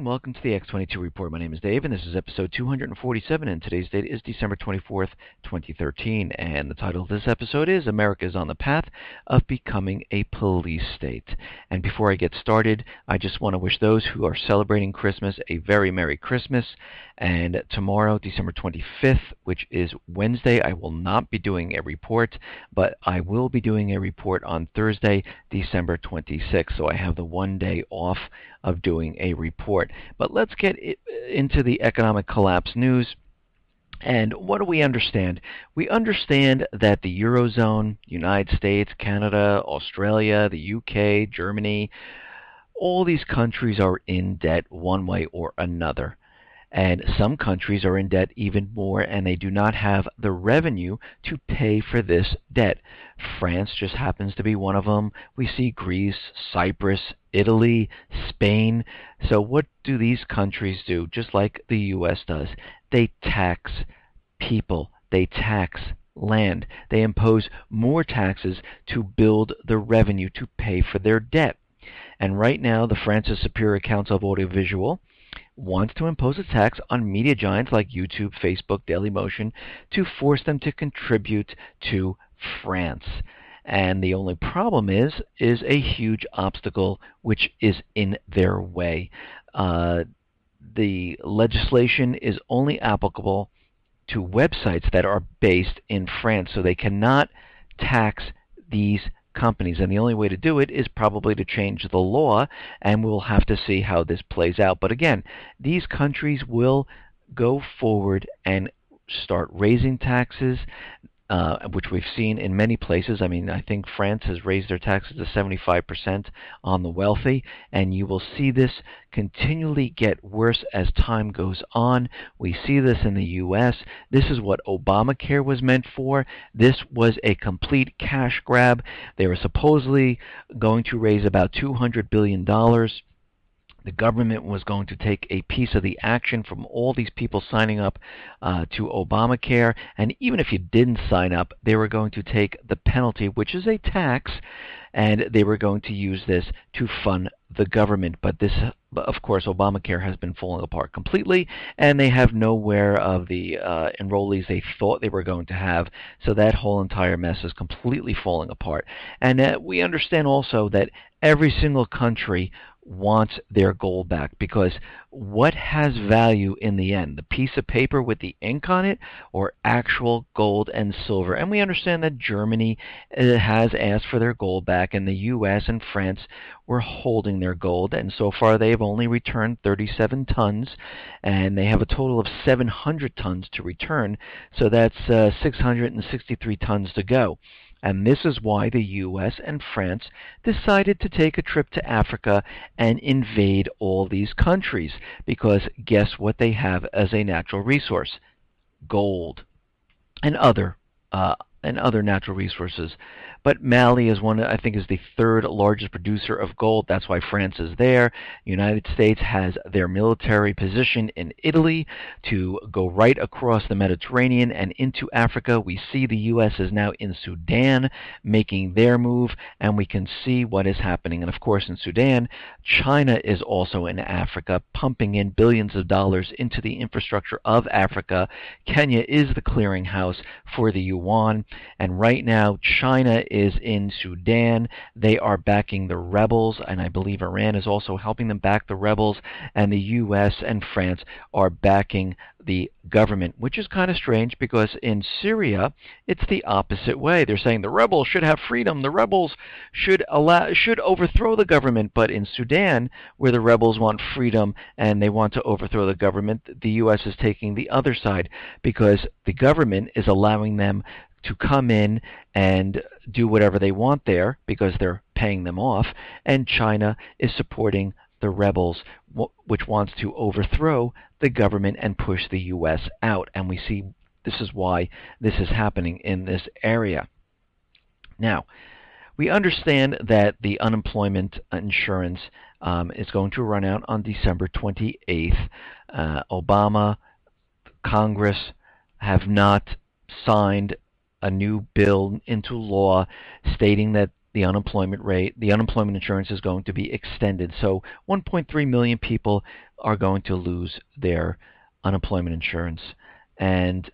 welcome to the X22 Report. My name is Dave, and this is episode 247, and today's date is December 24th, 2013. And the title of this episode is America is on the Path of Becoming a Police State. And before I get started, I just want to wish those who are celebrating Christmas a very Merry Christmas. And tomorrow, December 25th, which is Wednesday, I will not be doing a report, but I will be doing a report on Thursday, December 26th. So I have the one day off of doing a report. But let's get into the economic collapse news. And what do we understand? We understand that the Eurozone, United States, Canada, Australia, the UK, Germany, all these countries are in debt one way or another. And some countries are in debt even more, and they do not have the revenue to pay for this debt. France just happens to be one of them. We see Greece, Cyprus, Italy, Spain. So what do these countries do? Just like the U.S. does. They tax people. They tax land. They impose more taxes to build the revenue to pay for their debt. And right now, the France's Superior Council of Audiovisual wants to impose a tax on media giants like YouTube, Facebook, Dailymotion to force them to contribute to France. And the only problem is a huge obstacle which is in their way. The legislation is only applicable to websites that are based in France, so they cannot tax these companies, and the only way to do it is probably to change the law, and we'll have to see how this plays out. But again, these countries will go forward and start raising taxes, which we've seen in many places. I mean, I think France has raised their taxes to 75% on the wealthy, and you will see this continually get worse as time goes on. We see this in the U.S. This is what Obamacare was meant for. This was a complete cash grab. They were supposedly going to raise about $200 billion. The government was going to take a piece of the action from all these people signing up to Obamacare, and even if you didn't sign up, they were going to take the penalty, which is a tax, and they were going to use this to fund the government. But this, of course, Obamacare has been falling apart completely, and they have nowhere of the enrollees they thought they were going to have, so that whole entire mess is completely falling apart. And we understand also that every single country wants their gold back, because what has value in the end? The piece of paper with the ink on it, or actual gold and silver? And we understand that Germany has asked for their gold back, and the U.S. and France were holding their gold, and so far they've only returned 37 tons, and they have a total of 700 tons to return, so that's 663 tons to go. And this is why the U.S. and France decided to take a trip to Africa and invade all these countries, because guess what they have as a natural resource? Gold and other natural resources. But Mali is I think is the third largest producer of gold. That's why France is there. The United States has their military position in Italy to go right across the Mediterranean and into Africa. We see the U.S. is now in Sudan making their move, and we can see what is happening. And of course, in Sudan, China is also in Africa, pumping in billions of dollars into the infrastructure of Africa. Kenya is the clearinghouse for the yuan, and right now China is in Sudan. They are backing the rebels, and I believe Iran is also helping them back the rebels, and the U.S. and France are backing the government, which is kind of strange, because in Syria it's the opposite way. They're saying the rebels should have freedom, the rebels should overthrow the government. But in Sudan, where the rebels want freedom and they want to overthrow the government, the U.S. is taking the other side, because the government is allowing them to come in and do whatever they want there, because they're paying them off, and China is supporting the rebels, which wants to overthrow the government and push the U.S. out. And we see this is why this is happening in this area. Now, we understand that the unemployment insurance is going to run out on December 28th. Obama, Congress have not signed a new bill into law stating that the unemployment rate, the unemployment insurance is going to be extended. So 1.3 million people are going to lose their unemployment insurance, and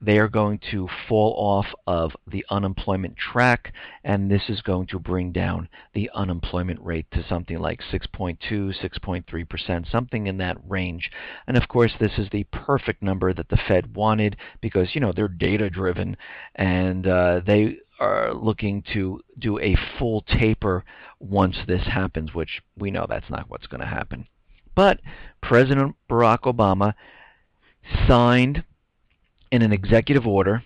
they are going to fall off of the unemployment track, and this is going to bring down the unemployment rate to something like 6.2, 6.3%, something in that range. And of course, this is the perfect number that the Fed wanted because, they're data driven, and they are looking to do a full taper once this happens, which we know that's not what's going to happen. But President Barack Obama signed in an executive order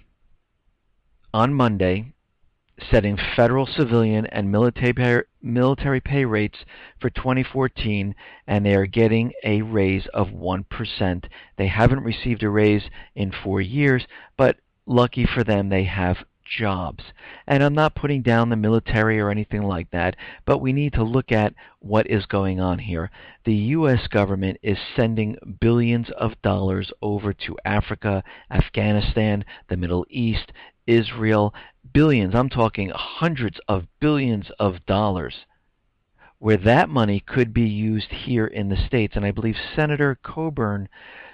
on Monday setting federal, civilian, and military pay rates for 2014, and they are getting a raise of 1%. They haven't received a raise in 4 years, but lucky for them, they have jobs. And I'm not putting down the military or anything like that, but we need to look at what is going on here. The U.S. government is sending billions of dollars over to Africa, Afghanistan, the Middle East, Israel, billions, I'm talking hundreds of billions of dollars, where that money could be used here in the States. And I believe Senator Coburn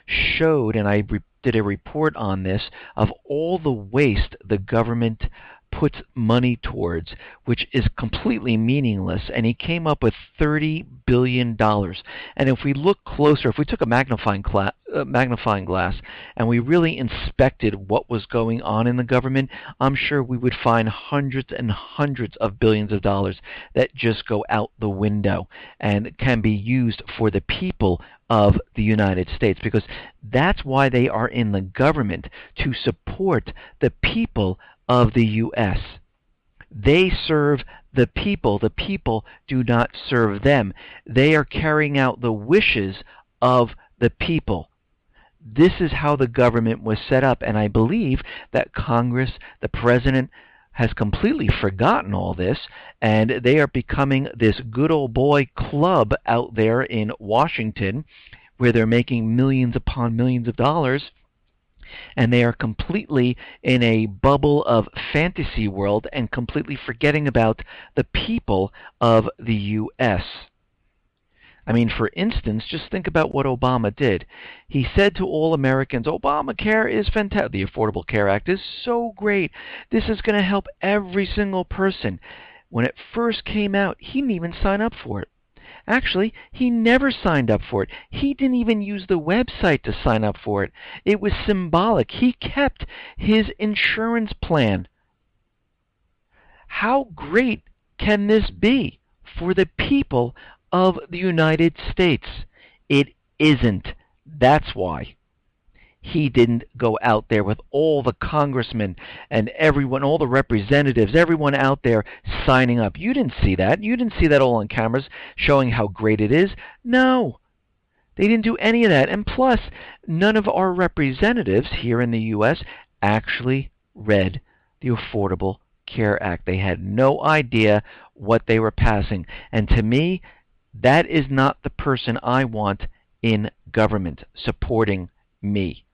showed, and I did a report on this, of all the waste the government puts money towards, which is completely meaningless, and he came up with $30 billion. And if we look closer, if we took a magnifying glass and we really inspected what was going on in the government, I'm sure we would find hundreds and hundreds of billions of dollars that just go out the window and can be used for the people of the United States, because that's why they are in the government, to support the people of the U.S. They serve the people. The people do not serve them. They are carrying out the wishes of the people. This is how the government was set up, and I believe that Congress, the president, has completely forgotten all this, and they are becoming this good old boy club out there in Washington, where they're making millions upon millions of dollars, and they are completely in a bubble of fantasy world and completely forgetting about the people of the U.S. I mean, for instance, just think about what Obama did. He said to all Americans, Obamacare is fantastic. The Affordable Care Act is so great. This is going to help every single person. When it first came out, he didn't even sign up for it. Actually, he never signed up for it. He didn't even use the website to sign up for it. It was symbolic. He kept his insurance plan. How great can this be for the people of the United States? It isn't. That's why he didn't go out there with all the congressmen and everyone, all the representatives, everyone out there signing up. You didn't see that. You didn't see that all on cameras showing how great it is. No, they didn't do any of that. And plus, none of our representatives here in the U.S. actually read the Affordable Care Act. They had no idea what they were passing. And to me, that is not the person I want in government supporting me.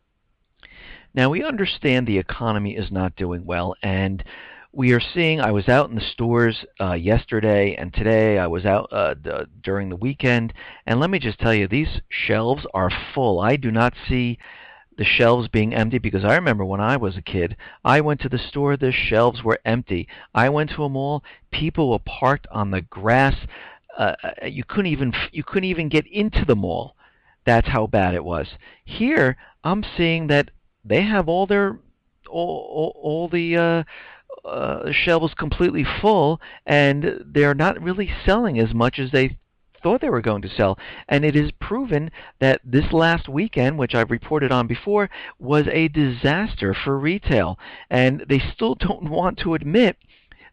Now, we understand the economy is not doing well, and we are seeing, I was out in the stores yesterday and today, I was out during the weekend, and let me just tell you, these shelves are full. I do not see the shelves being empty, because I remember when I was a kid, I went to the store, the shelves were empty. I went to a mall, people were parked on the grass. You couldn't even get into the mall. That's how bad it was. Here, I'm seeing that they have all the shelves completely full, and they're not really selling as much as they thought they were going to sell. And it is proven that this last weekend, which I've reported on before, was a disaster for retail. And they still don't want to admit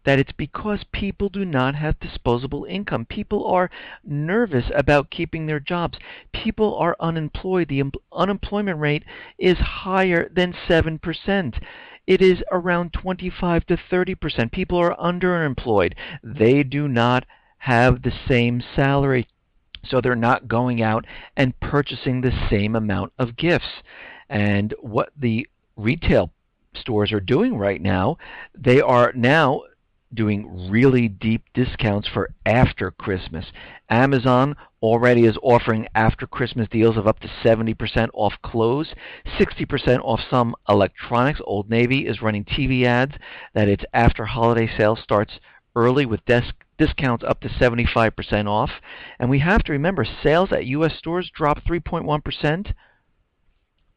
that it's because people do not have disposable income. People are nervous about keeping their jobs. People are unemployed. The unemployment rate is higher than 7%. It is around 25 to 30%. People are underemployed. They do not have the same salary, so they're not going out and purchasing the same amount of gifts. And what the retail stores are doing right now, they are now doing really deep discounts for after Christmas. Amazon already is offering after Christmas deals of up to 70% off clothes, 60% off some electronics. Old Navy is running TV ads that its after holiday sale starts early with discounts up to 75% off. And we have to remember sales at U.S. stores dropped 3.1%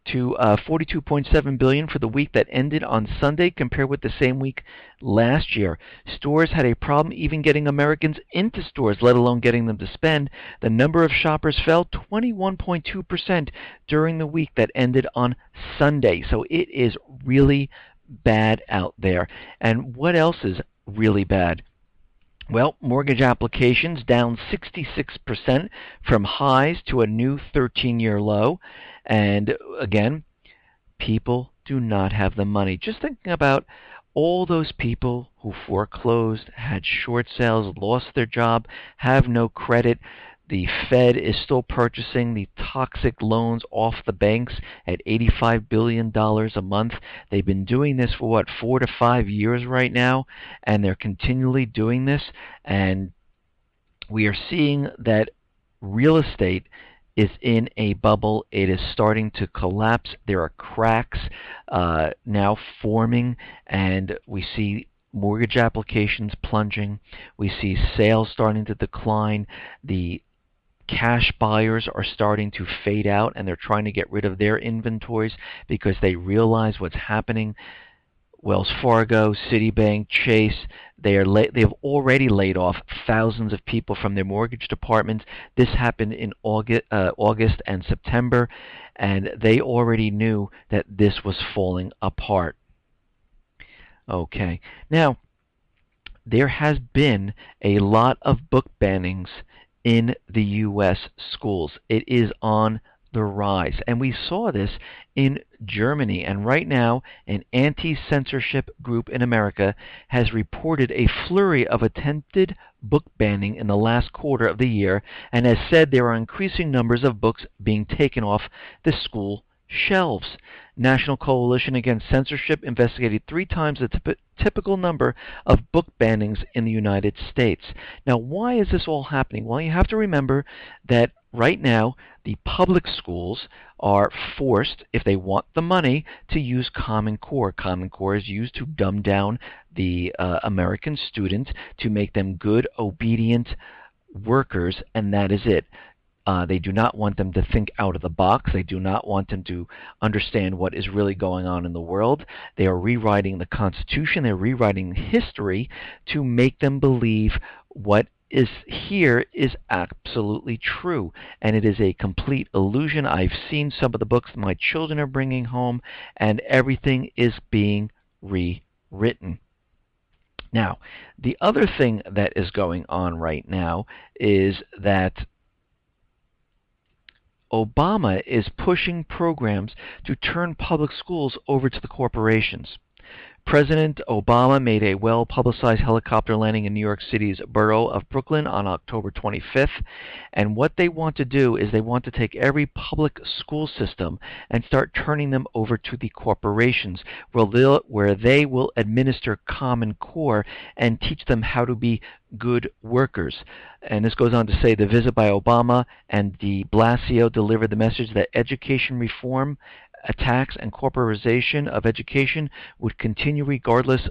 to $42.7 billion for the week that ended on Sunday compared with the same week last year. Stores had a problem even getting Americans into stores, let alone getting them to spend. The number of shoppers fell 21.2% during the week that ended on Sunday. So it is really bad out there. And what else is really bad? Well, mortgage applications down 66% from highs to a new 13-year low. And again, people do not have the money. Just thinking about all those people who foreclosed, had short sales, lost their job, have no credit. The Fed is still purchasing the toxic loans off the banks at $85 billion a month. They've been doing this for, 4 to 5 years right now, and they're continually doing this. And we are seeing that real estate is in a bubble. It is starting to collapse. There are cracks now forming, and we see mortgage applications plunging. We see sales starting to decline. The cash buyers are starting to fade out, and they're trying to get rid of their inventories because they realize what's happening. Wells Fargo, Citibank, Chase, they've already laid off thousands of people from their mortgage departments. This happened in August and September, and they already knew that this was falling apart. Okay, now there has been a lot of book bannings in the U.S. schools. It is on the rise. And we saw this in Germany. And right now, an anti-censorship group in America has reported a flurry of attempted book banning in the last quarter of the year and has said there are increasing numbers of books being taken off the school shelves. National Coalition Against Censorship investigated 3 times the typical number of book bannings in the United States. Now, why is this all happening? Well, you have to remember that right now the public schools are forced, if they want the money, to use Common Core. Common Core is used to dumb down the American students, to make them good, obedient workers, and that is it. They do not want them to think out of the box. They do not want them to understand what is really going on in the world. They are rewriting the Constitution. They're rewriting history to make them believe what is here is absolutely true. And it is a complete illusion. I've seen some of the books my children are bringing home, and everything is being rewritten. Now, the other thing that is going on right now is that Obama is pushing programs to turn public schools over to the corporations. President Obama made a well-publicized helicopter landing in New York City's borough of Brooklyn on October 25th. And what they want to do is they want to take every public school system and start turning them over to the corporations, where they will administer Common Core and teach them how to be good workers. And this goes on to say the visit by Obama and de Blasio delivered the message that education reform, attacks, and corporatization of education would continue regardless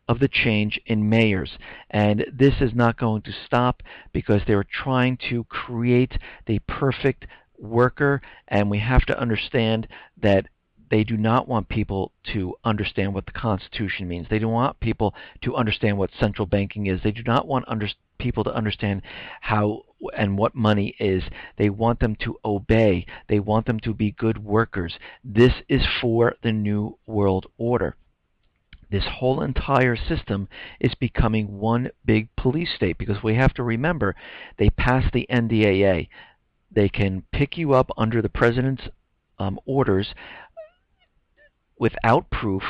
of the change in mayors. And this is not going to stop because they're trying to create the perfect worker, and we have to understand that they do not want people to understand what the Constitution means. They don't want people to understand what central banking is. They do not want people to understand how and what money is. They want them to obey. They want them to be good workers. This is for the New World Order. This whole entire system is becoming one big police state, because we have to remember they passed the NDAA. They can pick you up under the president's orders without proof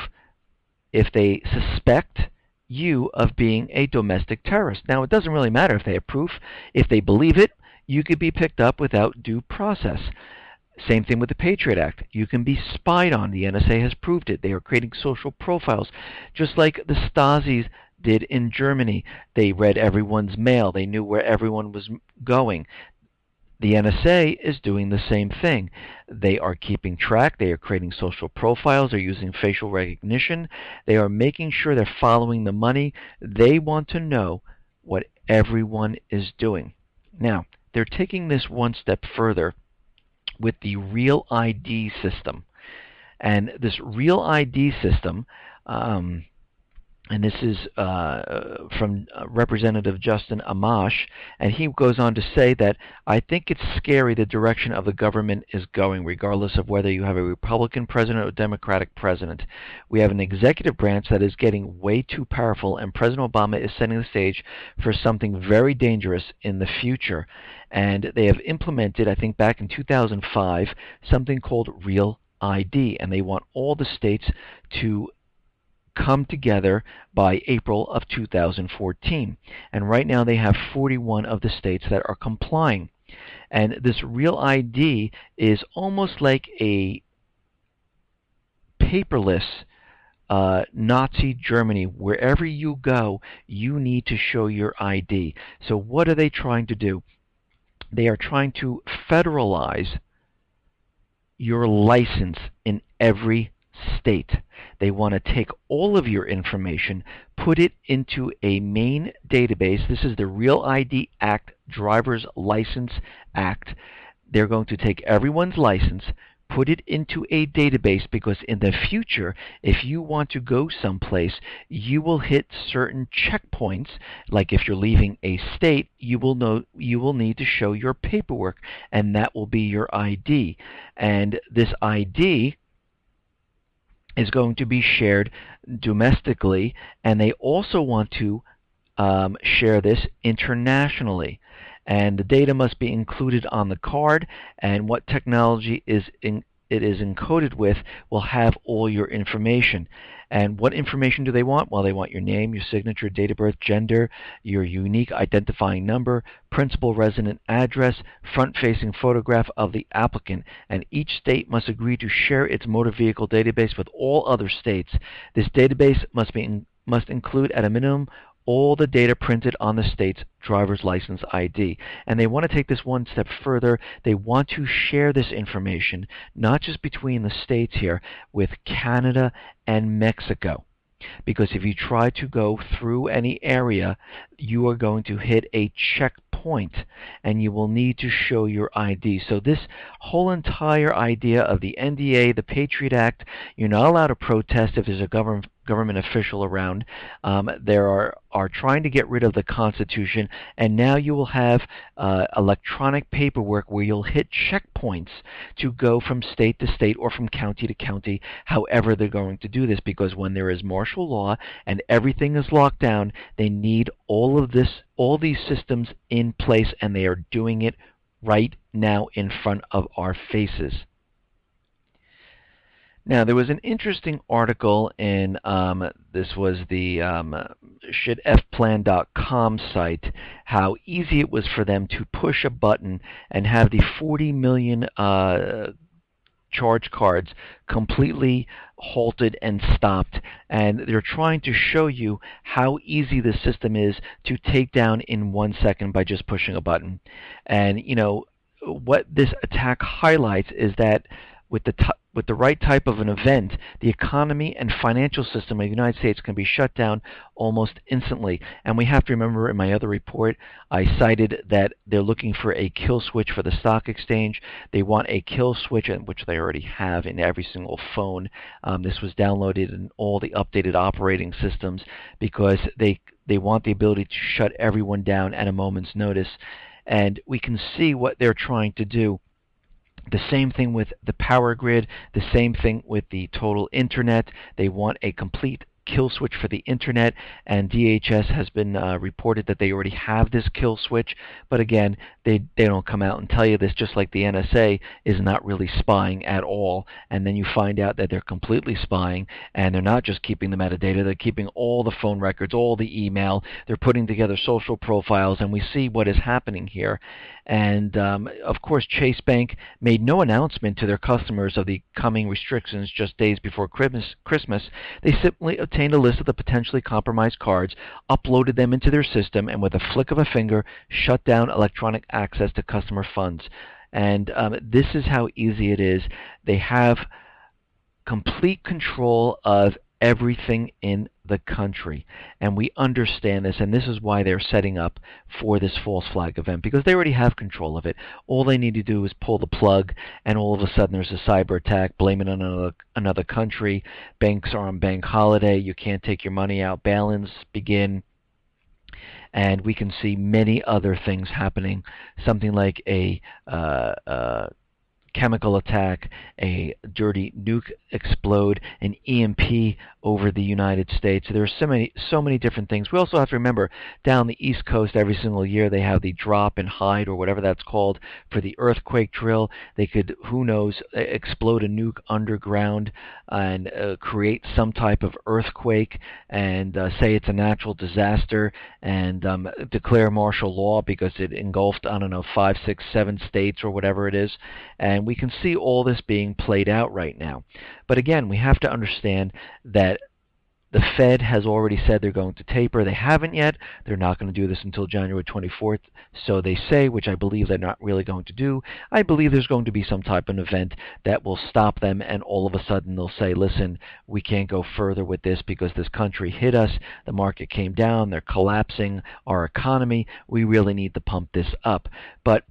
if they suspect you of being a domestic terrorist. Now, it doesn't really matter if they have proof. If they believe it, you could be picked up without due process. Same thing with the Patriot Act. You can be spied on. The NSA has proved it. They are creating social profiles. Just like the Stasi's did in Germany. They read everyone's mail. They knew where everyone was going. The NSA is doing the same thing. They are keeping track. They are creating social profiles. They're using facial recognition. They are making sure they're following the money. They want to know what everyone is doing. Now, they're taking this one step further with the Real ID system. And this Real ID system, and this is from Representative Justin Amash, and he goes on to say that I think it's scary the direction of the government is going, regardless of whether you have a Republican president or Democratic president. We have an executive branch that is getting way too powerful, and President Obama is setting the stage for something very dangerous in the future. And they have implemented, I think back in 2005, something called Real ID, and they want all the states to come together by April of 2014. And right now they have 41 of the states that are complying. And this Real ID is almost like a paperless Nazi Germany. Wherever you go, you need to show your ID. So what are they trying to do? They are trying to federalize your license in every state. They want to take all of your information, put it into a main database. This is the Real ID Act, Driver's License Act. They're going to take everyone's license, put it into a database, because in the future, if you want to go someplace, you will hit certain checkpoints. Like if you're leaving a state, you will need to show your paperwork, and that will be your ID. And this ID is going to be shared domestically, and they also want to share this internationally. And the data must be included on the card, and what technology it is encoded with will have all your information. And what information do they want? Well, they want your name, your signature, date of birth, gender, your unique identifying number, principal resident address, front-facing photograph of the applicant. And each state must agree to share its motor vehicle database with all other states. This database must include at a minimum all the data printed on the state's driver's license ID. And they want to take this one step further. They want to share this information, not just between the states here, with Canada and Mexico. Because if you try to go through any area, you are going to hit a checkpoint, and you will need to show your ID. So this whole entire idea of the NDA, the Patriot Act, you're not allowed to protest if there's a government official around. They are trying to get rid of the Constitution, and now you will have electronic paperwork where you'll hit checkpoints to go from state to state or from county to county, however they're going to do this, because when there is martial law and everything is locked down, they need all these systems in place, and they are doing it right now in front of our faces. Now, there was an interesting article in, this was the shouldfplan.com site, how easy it was for them to push a button and have the 40 million charge cards completely halted and stopped. And they're trying to show you how easy the system is to take down in 1 second by just pushing a button. And, you know, what this attack highlights is that with the right type of an event, the economy and financial system of the United States can be shut down almost instantly. And we have to remember, in my other report, I cited that they're looking for a kill switch for the stock exchange. They want a kill switch, which they already have in every single phone. This was downloaded in all the updated operating systems, because they want the ability to shut everyone down at a moment's notice. And we can see what they're trying to do. The same thing with the power grid, the same thing with the total internet. They want a complete kill switch for the internet, and DHS has been reported that they already have this kill switch, but again, they don't come out and tell you this, just like the NSA is not really spying at all. And then you find out that they're completely spying, and they're not just keeping the metadata, they're keeping all the phone records, all the email, they're putting together social profiles, and we see what is happening here. And of course, Chase Bank made no announcement to their customers of the coming restrictions just days before Christmas. They simply obtained a list of the potentially compromised cards, uploaded them into their system, and with a flick of a finger, shut down electronic access to customer funds. And this is how easy it is. They have complete control of everything in the country. And we understand this, and this is why they're setting up for this false flag event, because they already have control of it. All they need to do is pull the plug, and all of a sudden there's a cyber attack, blame it on another country, banks are on bank holiday, you can't take your money out, bail-ins begin, and we can see many other things happening, something like a chemical attack, a dirty nuke explode, an EMP over the United States. There's so many different things. We also have to remember, down the East Coast, every single year they have the drop and hide, or whatever that's called, for the earthquake drill. They could, who knows, explode a nuke underground and create some type of earthquake and say it's a natural disaster and declare martial law because it engulfed, I don't know, 5, 6, 7 states or whatever it is. And we can see all this being played out right now. But again, we have to understand that the Fed has already said they're going to taper. They haven't yet. They're not going to do this until January 24th, so they say, which I believe they're not really going to do. I believe there's going to be some type of event that will stop them, and all of a sudden they'll say, listen, we can't go further with this because this country hit us, the market came down, they're collapsing our economy, we really need to pump this up. But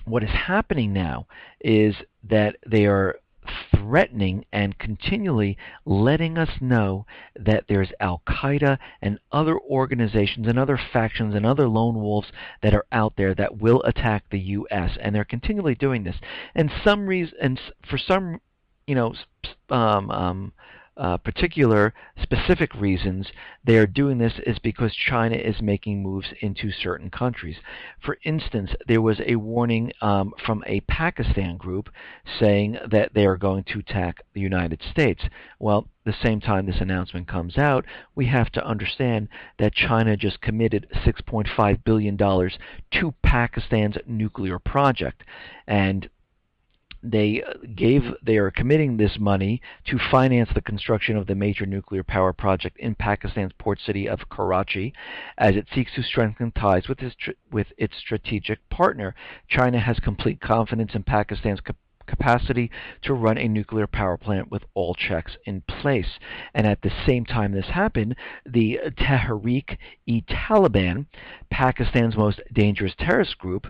what is happening now is that they are threatening and continually letting us know that there's Al-Qaeda and other organizations and other factions and other lone wolves that are out there that will attack the U.S. And they're continually doing this. And for some, particular specific reasons they are doing this is because China is making moves into certain countries. For instance, there was a warning from a Pakistan group saying that they are going to attack the United States. Well, the same time this announcement comes out, we have to understand that China just committed $6.5 billion to Pakistan's nuclear project. And they are committing this money to finance the construction of the major nuclear power project in Pakistan's port city of Karachi, as it seeks to strengthen ties with its strategic partner. China has complete confidence in Pakistan's capacity to run a nuclear power plant with all checks in place. And at the same time this happened, the Tehreek-e-Taliban, Pakistan's most dangerous terrorist group,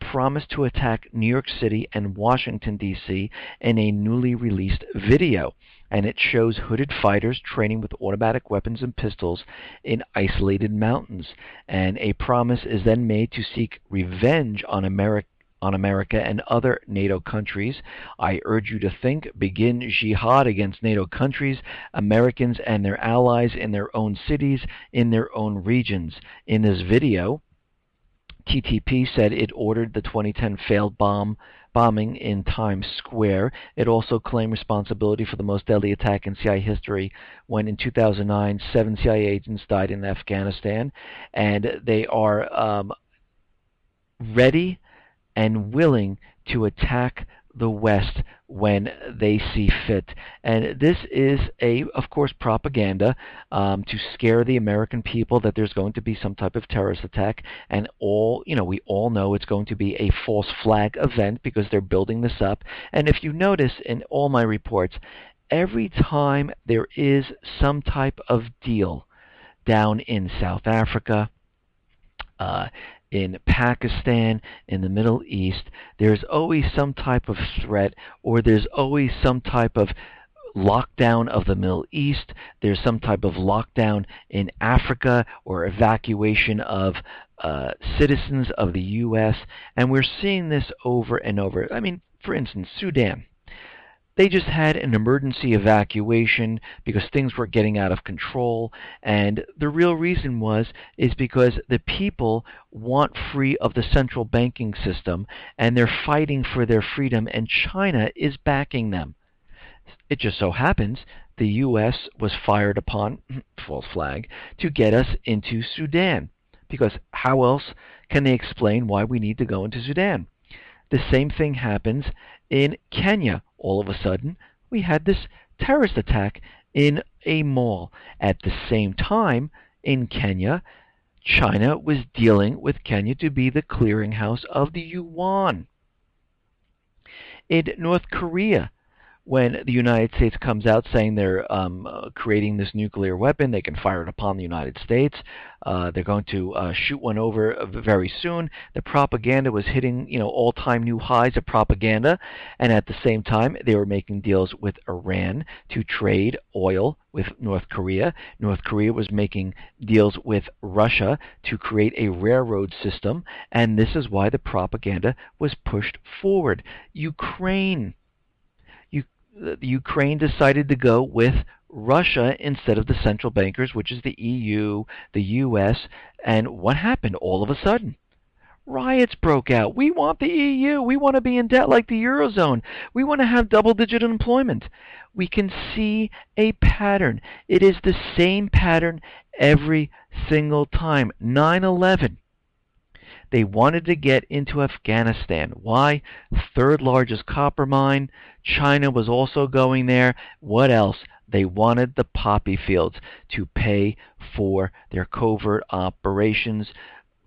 promised to attack New York City and Washington, D.C. in a newly released video. And it shows hooded fighters training with automatic weapons and pistols in isolated mountains. And a promise is then made to seek revenge on America and other NATO countries. I urge you to think, begin jihad against NATO countries, Americans and their allies in their own cities, in their own regions. In this video, TTP said it ordered the 2010 failed bombing in Times Square. It also claimed responsibility for the most deadly attack in CIA history when in 2009 7 CIA agents died in Afghanistan. And they are ready and willing to attack the West when they see fit. And this is of course, propaganda to scare the American people that there's going to be some type of terrorist attack. And we all know it's going to be a false flag event because they're building this up. And if you notice in all my reports, every time there is some type of deal down in South Africa, in Pakistan, in the Middle East, there's always some type of threat, or there's always some type of lockdown of the Middle East, there's some type of lockdown in Africa, or evacuation of citizens of the U.S., and we're seeing this over and over. I mean, for instance, Sudan. They just had an emergency evacuation because things were getting out of control, and the real reason is because the people want free of the central banking system, and they're fighting for their freedom, and China is backing them. It just so happens the U.S. was fired upon, false flag, to get us into Sudan. because how else can they explain why we need to go into Sudan? The same thing happens in Kenya. All of a sudden, we had this terrorist attack in a mall. At the same time, in Kenya, China was dealing with Kenya to be the clearinghouse of the yuan. In North Korea, when the United States comes out saying they're creating this nuclear weapon, they can fire it upon the United States. They're going to shoot one over very soon. The propaganda was hitting, all-time new highs of propaganda, and at the same time, they were making deals with Iran to trade oil with North Korea. North Korea was making deals with Russia to create a railroad system, and this is why the propaganda was pushed forward. Ukraine decided to go with Russia instead of the central bankers, which is the EU, the US, and what happened all of a sudden? Riots broke out. We want the EU. We want to be in debt like the Eurozone. We want to have double-digit unemployment. We can see a pattern. It is the same pattern every single time. 9/11. They wanted to get into Afghanistan. Why? Third largest copper mine. China was also going there. What else? They wanted the poppy fields to pay for their covert operations,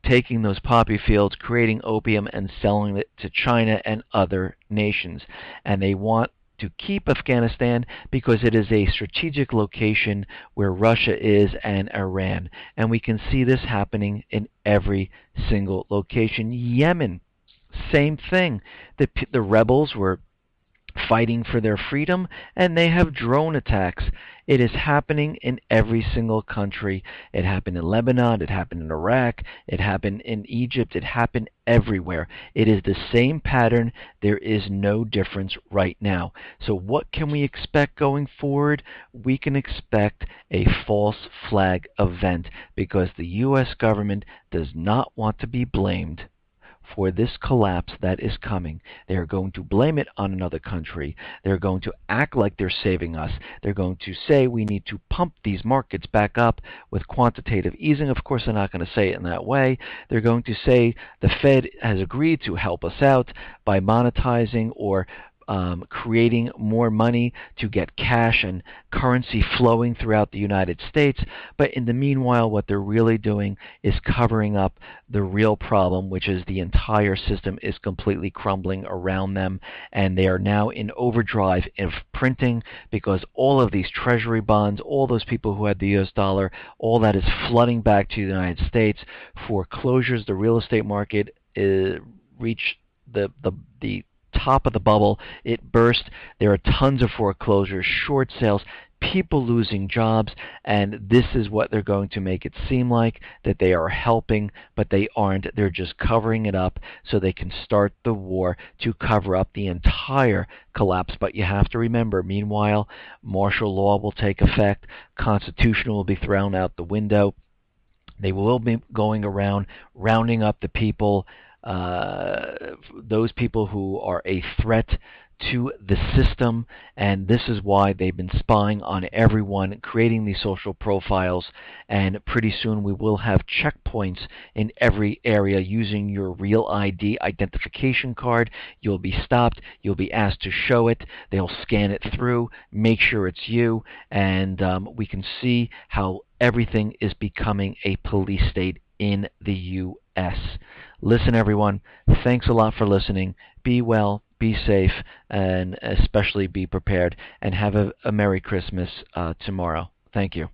taking those poppy fields, creating opium, and selling it to China and other nations. And they want to keep Afghanistan because it is a strategic location where Russia is and Iran. And we can see this happening in every single location. Yemen, same thing. The rebels were fighting for their freedom, and they have drone attacks. It is happening in every single country. It happened in Lebanon, it happened in Iraq, it happened in Egypt, it happened everywhere. It is the same pattern. There is no difference right now. So what can we expect going forward? We can expect a false flag event because the U.S. government does not want to be blamed for this collapse that is coming. They're going to blame it on another country. They're going to act like they're saving us. They're going to say we need to pump these markets back up with quantitative easing. Of course, they're not going to say it in that way. They're going to say the Fed has agreed to help us out by monetizing or creating more money to get cash and currency flowing throughout the United States. But in the meanwhile, what they're really doing is covering up the real problem, which is the entire system is completely crumbling around them, and they are now in overdrive of printing because all of these treasury bonds, all those people who had the US dollar, all that is flooding back to the United States. Foreclosures, the real estate market reached the top of the bubble. It burst. There are tons of foreclosures, short sales, people losing jobs, and this is what they're going to make it seem like, that they are helping, but they aren't. They're just covering it up so they can start the war to cover up the entire collapse. But you have to remember, meanwhile, martial law will take effect, Constitution will be thrown out the window. They will be going around rounding up the people, those people who are a threat to the system, and this is why they've been spying on everyone, creating these social profiles, and pretty soon we will have checkpoints in every area using your real ID identification card. You'll be stopped, you'll be asked to show it, they'll scan it through, make sure it's you, and we can see how everything is becoming a police state in the U.S. Listen, everyone, thanks a lot for listening. Be well, be safe, and especially be prepared, and have a Merry Christmas tomorrow. Thank you.